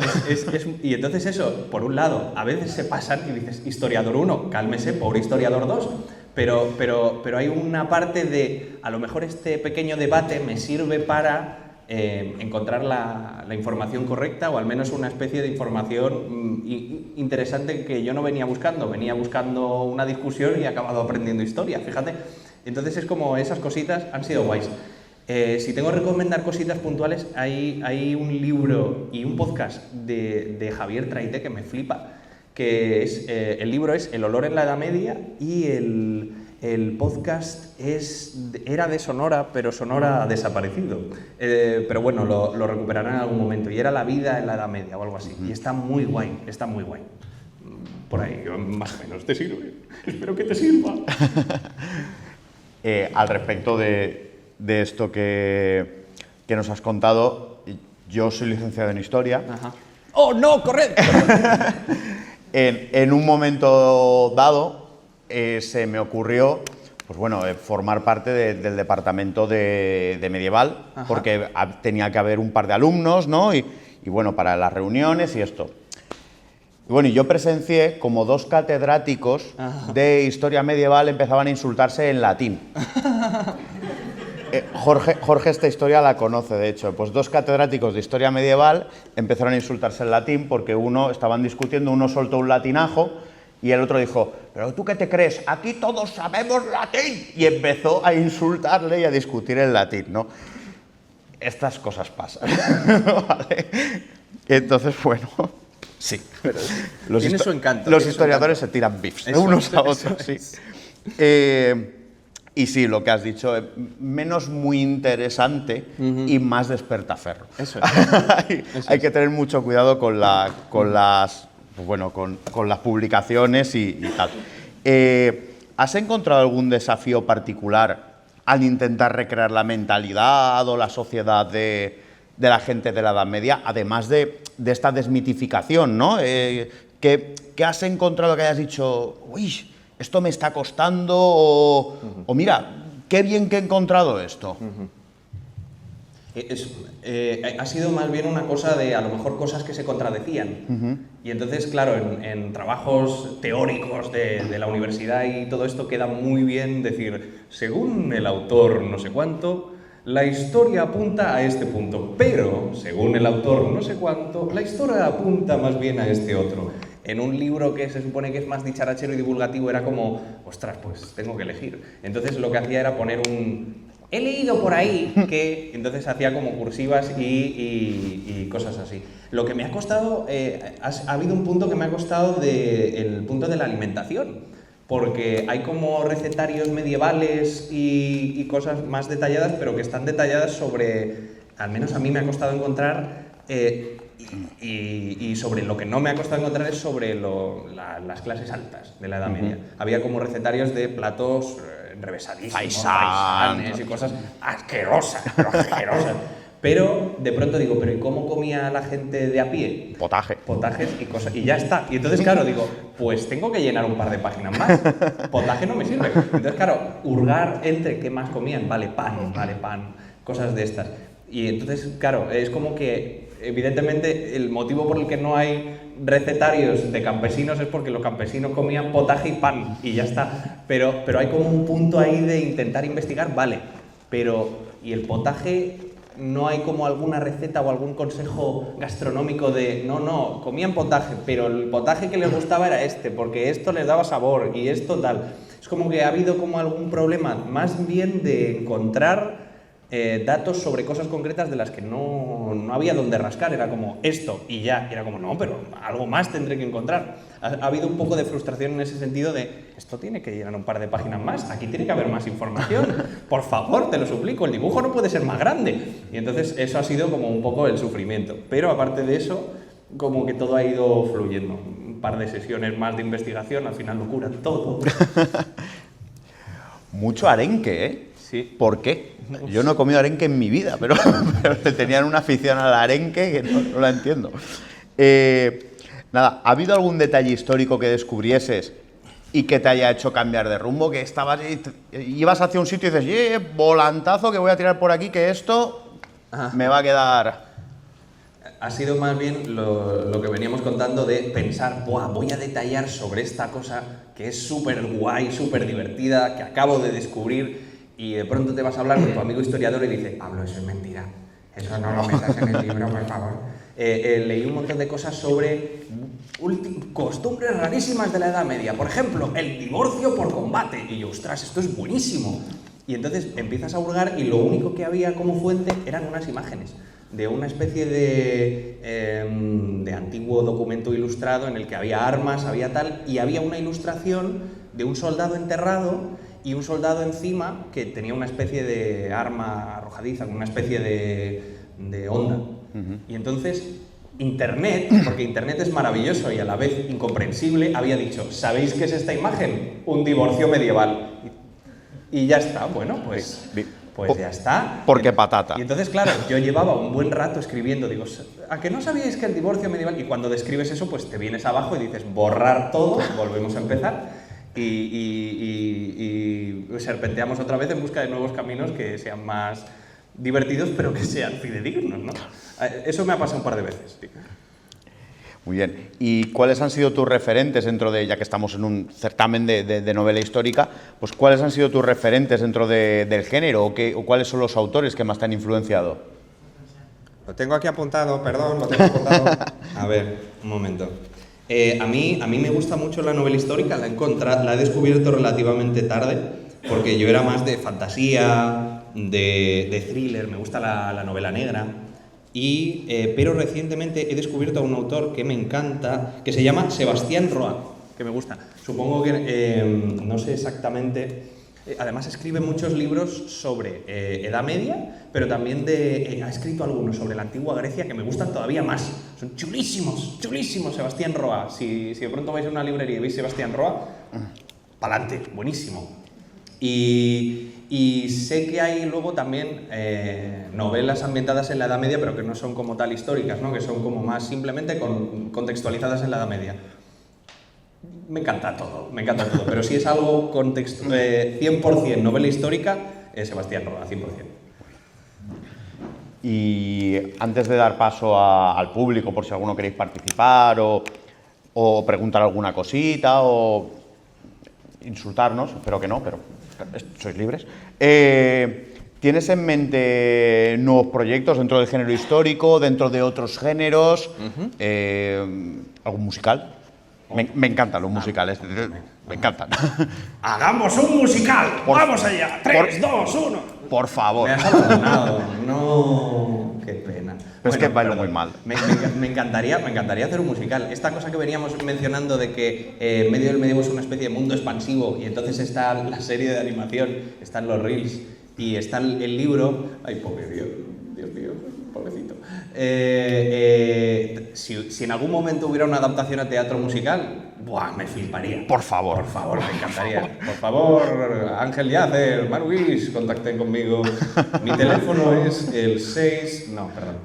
y entonces eso, por un lado, a veces se pasan y dices, historiador 1, cálmese, pobre historiador 2, pero hay una parte de, a lo mejor este pequeño debate me sirve para encontrar la información correcta o al menos una especie de información interesante que yo no venía buscando una discusión y he acabado aprendiendo historia, fíjate. Entonces es como esas cositas han sido guays. Si tengo que recomendar cositas puntuales, hay un libro y un podcast de Javier Traité que me flipa, que es, el libro es El olor en la Edad Media y el podcast era de Sonora, pero Sonora ha desaparecido. Pero bueno, lo recuperarán en algún momento. Y era La vida en la Edad Media o algo así. Y está muy guay, está muy guay. Por ahí, más o menos, te sirve. Espero que te sirva. Al respecto de esto que nos has contado, yo soy licenciado en Historia. Ajá. ¡Oh, no! ¡Correcto! En un momento dado se me ocurrió pues bueno, formar parte del departamento de medieval. Ajá. Porque tenía que haber un par de alumnos, ¿no? Y bueno, para las reuniones y esto. Y bueno, y yo presencié como dos catedráticos de historia medieval empezaban a insultarse en latín. Jorge esta historia la conoce, de hecho. Pues dos catedráticos de historia medieval empezaron a insultarse en latín porque estaban discutiendo, uno soltó un latinajo y el otro dijo, ¿pero tú qué te crees? Aquí todos sabemos latín. Y empezó a insultarle y a discutir en latín, ¿no? Estas cosas pasan. ¿Vale? Entonces, bueno, sí. Tiene su encanto. Los historiadores se tiran beefs de unos a otros, sí. Y sí, lo que has dicho, menos muy interesante y más despertaferro. Eso es. Hay que tener mucho cuidado con las publicaciones y tal. ¿Has encontrado algún desafío particular al intentar recrear la mentalidad o la sociedad de la gente de la Edad Media, además de esta desmitificación, ¿no? ¿Qué has encontrado que hayas dicho, uy, esto me está costando, o mira, qué bien que he encontrado esto? Ha sido más bien una cosa de, a lo mejor, cosas que se contradecían. Y entonces, claro, en trabajos teóricos de la universidad y todo esto queda muy bien decir, según el autor no sé cuánto, la historia apunta a este punto, pero, según el autor no sé cuánto, la historia apunta más bien a este otro. En un libro que se supone que es más dicharachero y divulgativo era como, ostras, pues tengo que elegir. Entonces lo que hacía era poner he leído por ahí que... Entonces hacía como cursivas y cosas así. Lo que me ha costado, ha habido un punto que me ha costado el punto de la alimentación. Porque hay como recetarios medievales y cosas más detalladas, pero que están detalladas sobre... Al menos a mí me ha costado encontrar... Y sobre lo que no me ha costado encontrar es sobre las clases altas de la Edad Media. Había como recetarios de platos revesadísimos, faisanes y cosas asquerosas. Pero de pronto digo, ¿pero y cómo comía la gente de a pie? Potajes y cosas, y ya está. Y entonces, claro, digo, pues tengo que llenar un par de páginas más. Potaje no me sirve. Entonces, claro, hurgar entre qué más comían, vale pan, cosas de estas. Y entonces, claro, es como que, evidentemente, el motivo por el que no hay recetarios de campesinos es porque los campesinos comían potaje y pan, y ya está. Pero hay como un punto ahí de intentar investigar, vale, pero ¿y el potaje? ¿No hay como alguna receta o algún consejo gastronómico de no, comían potaje, pero el potaje que les gustaba era este, porque esto les daba sabor y esto tal? Es como que ha habido como algún problema, más bien de encontrar datos sobre cosas concretas de las que no había donde rascar, era como esto y ya, era como no, pero algo más tendré que encontrar. Ha habido un poco de frustración en ese sentido de esto tiene que llenar un par de páginas más, aquí tiene que haber más información, por favor, te lo suplico, el dibujo no puede ser más grande. Y entonces eso ha sido como un poco el sufrimiento, pero aparte de eso, como que todo ha ido fluyendo. Un par de sesiones más de investigación, al final lo cura todo. Mucho arenque, ¿eh? Sí. ¿Por qué? Yo no he comido arenque en mi vida, pero tenían una afición al arenque que no la entiendo. Nada, ¿ha habido algún detalle histórico que descubrieses y que te haya hecho cambiar de rumbo? Que ibas hacia un sitio y dices, volantazo que voy a tirar por aquí, que esto me va a quedar... Ha sido más bien lo que veníamos contando de pensar, voy a detallar sobre esta cosa que es súper guay, súper divertida, que acabo de descubrir, y de pronto te vas a hablar con tu amigo historiador y dice, Pablo, eso es mentira, eso no lo metas en el libro, por favor. Leí un montón de cosas sobre costumbres rarísimas de la Edad Media, por ejemplo, el divorcio por combate, y yo, ostras, esto es buenísimo. Y entonces empiezas a hurgar y lo único que había como fuente eran unas imágenes de una especie de antiguo documento ilustrado en el que había armas, había tal, y había una ilustración de un soldado enterrado y un soldado encima que tenía una especie de arma arrojadiza, una especie de onda. Y entonces Internet, porque Internet es maravilloso y a la vez incomprensible, había dicho, ¿sabéis qué es esta imagen? Un divorcio medieval. Y ya está, bueno, pues ya está. Porque patata. Y entonces, claro, yo llevaba un buen rato escribiendo, digo, ¿a que no sabíais que el divorcio medieval? Y cuando describes eso, pues te vienes abajo y dices, borrar todo, volvemos a empezar, y serpenteamos otra vez en busca de nuevos caminos que sean más divertidos, pero que sean fidedignos, ¿no? Eso me ha pasado un par de veces, tío. Muy bien. ¿Y cuáles han sido tus referentes dentro de, ya que estamos en un certamen de novela histórica, pues cuáles han sido tus referentes dentro del género o cuáles son los autores que más te han influenciado? Lo tengo aquí apuntado, perdón, lo tengo apuntado. A ver, un momento. A mí me gusta mucho la novela histórica, la he descubierto relativamente tarde, porque yo era más de fantasía, de thriller, me gusta la novela negra. Pero recientemente he descubierto a un autor que me encanta, que se llama Sebastián Roa, que me gusta. Supongo que, no sé exactamente, además escribe muchos libros sobre Edad Media, pero también ha escrito algunos sobre la antigua Grecia que me gustan todavía más. Son chulísimos, chulísimos, Sebastián Roa. Si de pronto vais a una librería y veis Sebastián Roa, pa'lante, buenísimo. Y sé que hay luego también novelas ambientadas en la Edad Media, pero que no son como tal históricas, ¿no? Que son como más simplemente contextualizadas en la Edad Media. Me encanta todo, pero si es algo 100% novela histórica, es Sebastián Roa, 100%. Y antes de dar paso al público, por si alguno queréis participar o preguntar alguna cosita o insultarnos, espero que no, pero sois libres. ¿Tienes en mente nuevos proyectos dentro del género histórico, dentro de otros géneros? ¿Algún musical? Me encantan los musicales, me encantan. ¡Hagamos un musical! ¡Vamos allá! 3, 2, 1. Por favor. Me has abandonado. No, qué pena. Pero es que bailo muy mal. Me encantaría hacer un musical. Esta cosa que veníamos mencionando de que Medio del Medievo es una especie de mundo expansivo y entonces está la serie de animación, están los reels y está el libro. Ay, pobre Dios mío, pobrecito. Si en algún momento hubiera una adaptación a teatro musical, ¡buah! Me fliparía. Por favor, me encantaría. Por favor, Ángel Yacer, Marwis, contacten conmigo. Mi teléfono es el 6... No, perdón.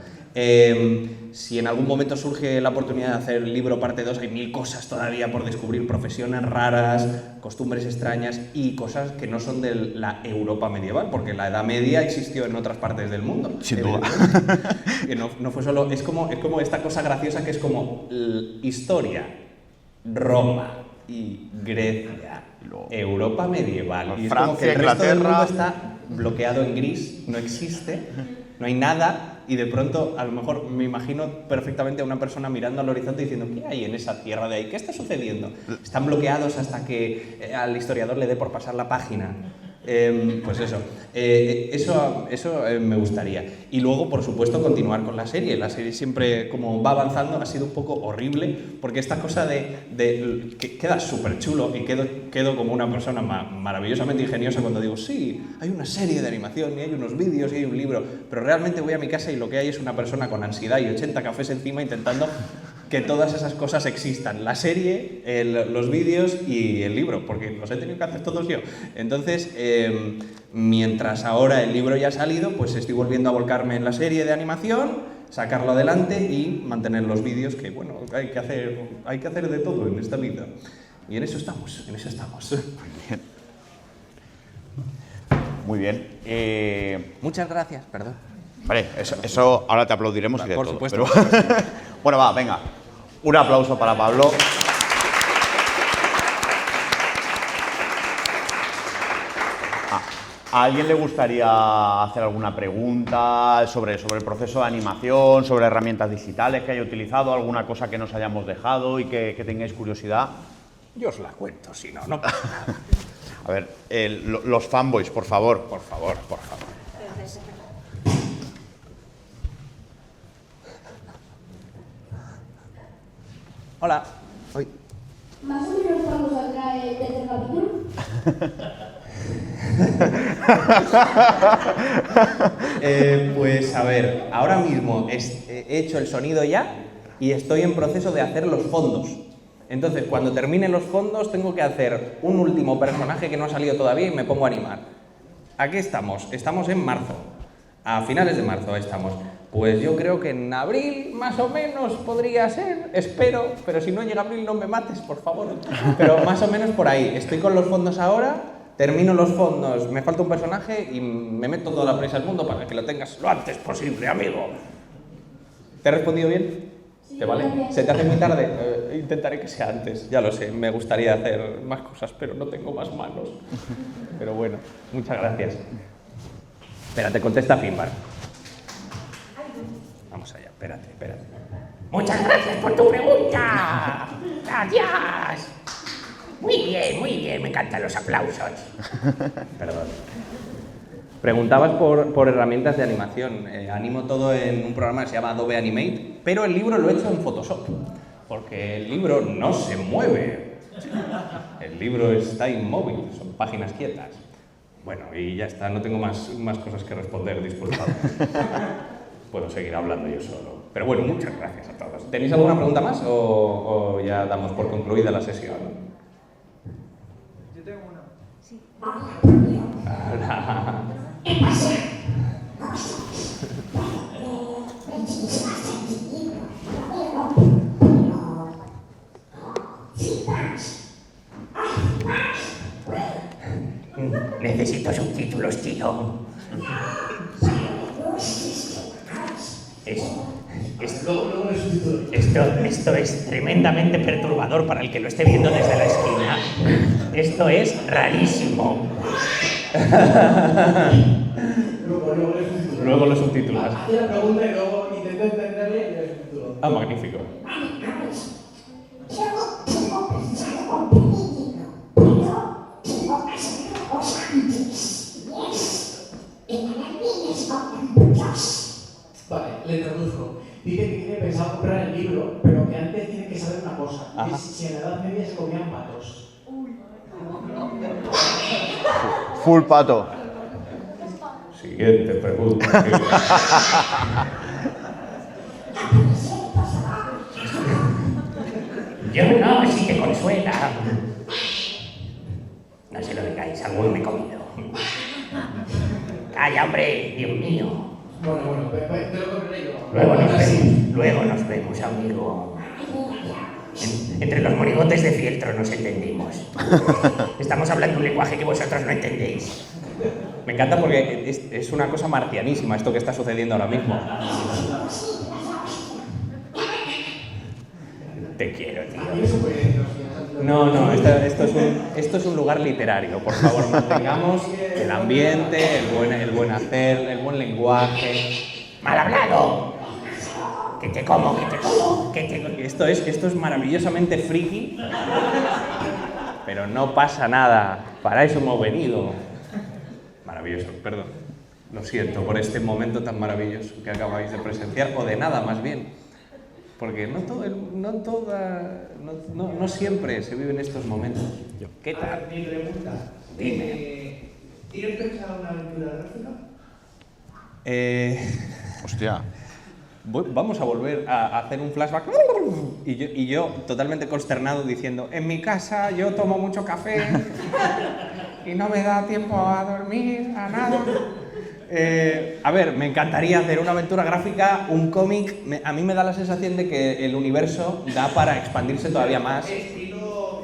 Si en algún momento surge la oportunidad de hacer el libro parte 2, hay 1000 cosas todavía por descubrir, profesiones raras, costumbres extrañas y cosas que no son de la Europa medieval, porque la Edad Media existió en otras partes del mundo. Sin duda. Que no fue solo... Es como esta cosa graciosa que es como historia, Roma y Grecia, Europa medieval. Y es como que el resto del mundo está bloqueado en gris, no existe, no hay nada. Y de pronto, a lo mejor me imagino perfectamente a una persona mirando al horizonte diciendo ¿qué hay en esa tierra de ahí? ¿Qué está sucediendo? Están bloqueados hasta que al historiador le dé por pasar la página. Pues eso me gustaría. Y luego, por supuesto, continuar con la serie. La serie siempre, como va avanzando, ha sido un poco horrible, porque esta cosa de que queda súper chulo y quedo como una persona maravillosamente ingeniosa cuando digo, sí, hay una serie de animación y hay unos vídeos y hay un libro, pero realmente voy a mi casa y lo que hay es una persona con ansiedad y 80 cafés encima intentando que todas esas cosas existan. La serie, los vídeos y el libro, porque los he tenido que hacer todos yo. Entonces, mientras ahora el libro ya ha salido, pues estoy volviendo a volcarme en la serie de animación, sacarlo adelante y mantener los vídeos, que bueno, hay que hacer de todo en esta vida. Y en eso estamos, Muy bien. Muchas gracias, perdón. Vale, eso ahora te aplaudiremos y de por todo. supuesto. Pero... Bueno, va, venga. Un aplauso para Pablo. ¿A alguien le gustaría hacer alguna pregunta sobre el proceso de animación, sobre herramientas digitales que haya utilizado, alguna cosa que nos hayamos dejado y que tengáis curiosidad? Yo os la cuento, si no. A ver, los fanboys, por favor. Por favor. Hola. Hoy. ¿Más o menos cuándo saldrá el tercer capítulo? Pues a ver, ahora mismo he hecho el sonido ya y estoy en proceso de hacer los fondos. Entonces, cuando termine los fondos, tengo que hacer un último personaje que no ha salido todavía y me pongo a animar. Aquí estamos en marzo. A finales de marzo estamos. Pues yo creo que en abril, más o menos, podría ser, espero, pero si no llega abril no me mates, por favor. Pero más o menos por ahí. Estoy con los fondos ahora, termino los fondos, me falta un personaje y me meto toda la prisa del mundo para que lo tengas lo antes posible, amigo. ¿Te he respondido bien? ¿Te vale? gracias. ¿Se te hace muy tarde? Intentaré que sea antes, ya lo sé, me gustaría hacer más cosas, pero no tengo más manos. Pero bueno, muchas gracias. Espera, te contesta Finbar. Vamos allá, espérate. Muchas gracias por tu pregunta. Gracias. Muy bien, me encantan los aplausos. Perdón. Preguntabas por herramientas de animación. Animo todo en un programa que se llama Adobe Animate, pero el libro lo he hecho en Photoshop, porque el libro no se mueve. El libro está inmóvil, son páginas quietas. Bueno, y ya está, no tengo más cosas que responder, disculpad. Puedo seguir hablando yo solo. Pero bueno, muchas gracias a todos. ¿Tenéis alguna pregunta más o ya damos por concluida la sesión? Yo tengo una. Sí. Necesito subtítulos, tío. Esto es tremendamente perturbador para el que lo esté viendo desde la esquina. Esto es rarísimo. Luego los subtítulos. Hacía la pregunta y luego intento entenderle y el subtítulo. Ah, magnífico. Vale, le traduzco. Dice que tiene pensado comprar el libro, pero que antes tiene que saber una cosa. Ajá. Que si en la Edad Media se comían patos. Full pato. Siguiente pregunta. Yo no, si te consuela. No se lo digáis, alguno me he comido. ¡Calla, hombre! ¡Dios mío! Bueno, te lo compraré yo. Luego nos vemos, amigo. Entre los monigotes de fieltro nos entendimos. Estamos hablando un lenguaje que vosotros no entendéis. Me encanta porque es una cosa marcianísima esto que está sucediendo ahora mismo. Te quiero, tío. No, esto es un lugar literario. Por favor, mantegamos el ambiente, el buen hacer, el buen lenguaje. ¡Mal hablado! Que te como. Esto es maravillosamente friki, pero no pasa nada. Para eso hemos venido. Maravilloso, perdón. Lo siento por este momento tan maravilloso que acabáis de presenciar, o de nada más bien. Porque no siempre se viven estos momentos. ¿Qué tal? Mi pregunta. Dime. ¿Tienes pensado una aventura gráfica? Hostia. Vamos a volver a hacer un flashback. Y yo totalmente consternado diciendo, en mi casa yo tomo mucho café y no me da tiempo a dormir, a nada. A ver, me encantaría hacer una aventura gráfica, un cómic. A mí me da la sensación de que el universo da para expandirse todavía más. Estilo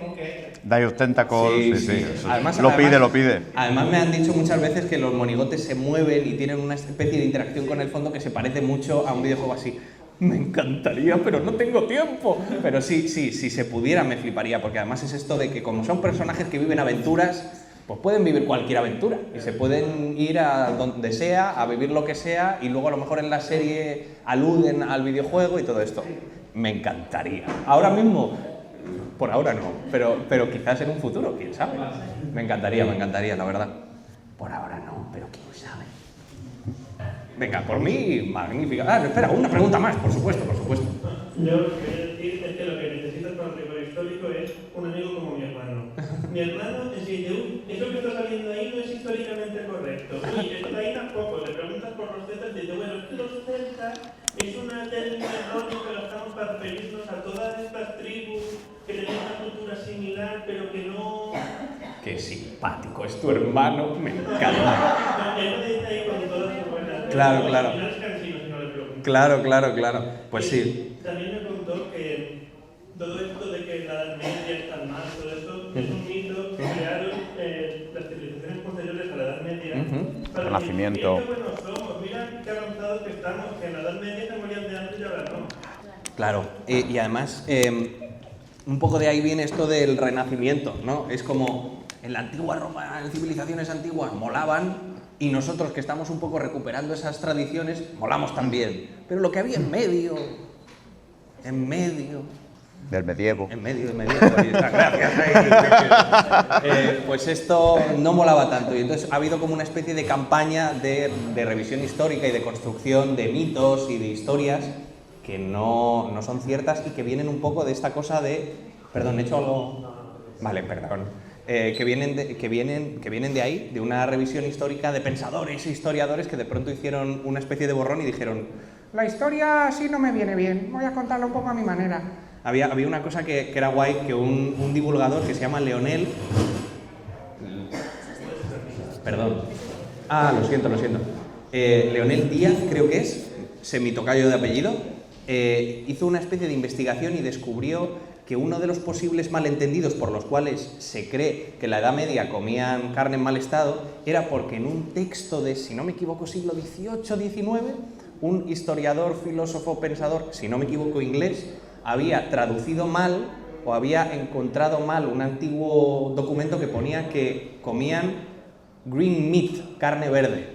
Monkey. Dire Tentacle, sí. Además, Lo pide. Además me han dicho muchas veces que los monigotes se mueven y tienen una especie de interacción con el fondo que se parece mucho a un videojuego así. Me encantaría, pero no tengo tiempo. Pero sí, si se pudiera me fliparía, porque además es esto de que como son personajes que viven aventuras, pues pueden vivir cualquier aventura y se pueden ir a donde sea, a vivir lo que sea, y luego a lo mejor en la serie aluden al videojuego y todo esto. Me encantaría. Ahora mismo, por ahora no, pero quizás en un futuro, quién sabe. Me encantaría, la verdad. Por ahora no, pero quién sabe. Venga, por mí, magnífica. Ah, espera, una pregunta más, por supuesto. Yo lo que quería decir es que lo que necesitas para el rigor histórico es un amigo como mi hermano. Mi hermano es decir, eso que está saliendo ahí no es históricamente correcto. Y esto ahí tampoco. Le preguntas por los celtas y dice, bueno, es que los celtas es una técnica errónea que lo usamos para referirnos a todas estas tribus que tenían una cultura similar, pero que no... Qué simpático es tu hermano, me encanta. Él lo dice ahí con todas sus buenas. Claro. No es cansino si no le preguntas. Claro. Pues sí. También me contó que todo esto de que la Edad Media está mal, todo esto es un mito que crearon las civilizaciones posteriores a la Edad Media. Para Renacimiento. decir, mira qué buenos somos, mira qué avanzados que estamos, que en la Edad Media se morían de hambre y Claro, y además, un poco de ahí viene esto del Renacimiento, ¿no? Es como en la antigua Roma, en civilizaciones antiguas molaban y nosotros que estamos un poco recuperando esas tradiciones, molamos también. Pero lo que había en medio... Del medievo. En medio del medievo, gracias. Pues esto no molaba tanto y entonces ha habido como una especie de campaña de revisión histórica y de construcción de mitos y de historias que no son ciertas y que vienen un poco de esta cosa de... Perdón, ¿he hecho algo? Vale, perdón. Que vienen de ahí, de una revisión histórica de pensadores e historiadores que de pronto hicieron una especie de borrón y dijeron: la historia así no me viene bien, voy a contarla un poco a mi manera. Había una cosa que era guay, que un divulgador que se llama Leonel... Perdón. Lo siento. Leonel Díaz, creo que es, semitocayo de apellido, hizo una especie de investigación y descubrió que uno de los posibles malentendidos por los cuales se cree que en la Edad Media comían carne en mal estado era porque en un texto de, si no me equivoco, siglo XVIII-XIX, un historiador, filósofo, pensador, si no me equivoco, inglés, había traducido mal o había encontrado mal un antiguo documento que ponía que comían green meat, carne verde.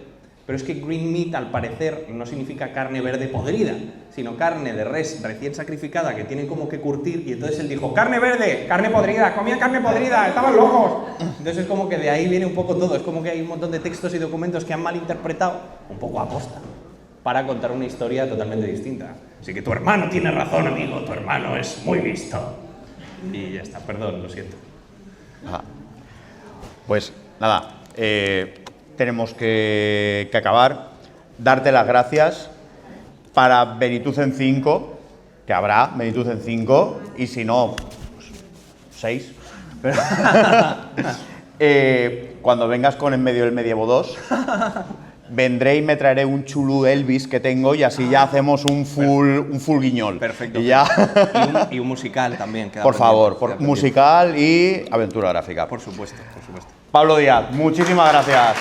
Pero es que green meat, al parecer, no significa carne verde podrida, sino carne de res recién sacrificada que tienen como que curtir, y entonces él dijo: ¡carne verde! ¡Carne podrida! ¡Comían carne podrida! ¡Estaban locos! Entonces es como que de ahí viene un poco todo, es como que hay un montón de textos y documentos que han malinterpretado, un poco a posta, para contar una historia totalmente distinta. Así que tu hermano tiene razón, amigo, tu hermano es muy listo. Y ya está, perdón, lo siento. Ajá. Pues nada, tenemos que acabar. Darte las gracias para Benituzen 5, que habrá Benituzen 5, y si no, pues 6. Cuando vengas con En medio del medievo 2, vendré y me traeré un chulú Elvis que tengo y así ya hacemos un full guiñol. Perfecto. Y, ya... y un musical también. Por favor, musical y aventura gráfica. Por supuesto, por supuesto. Pablo Díaz, muchísimas gracias.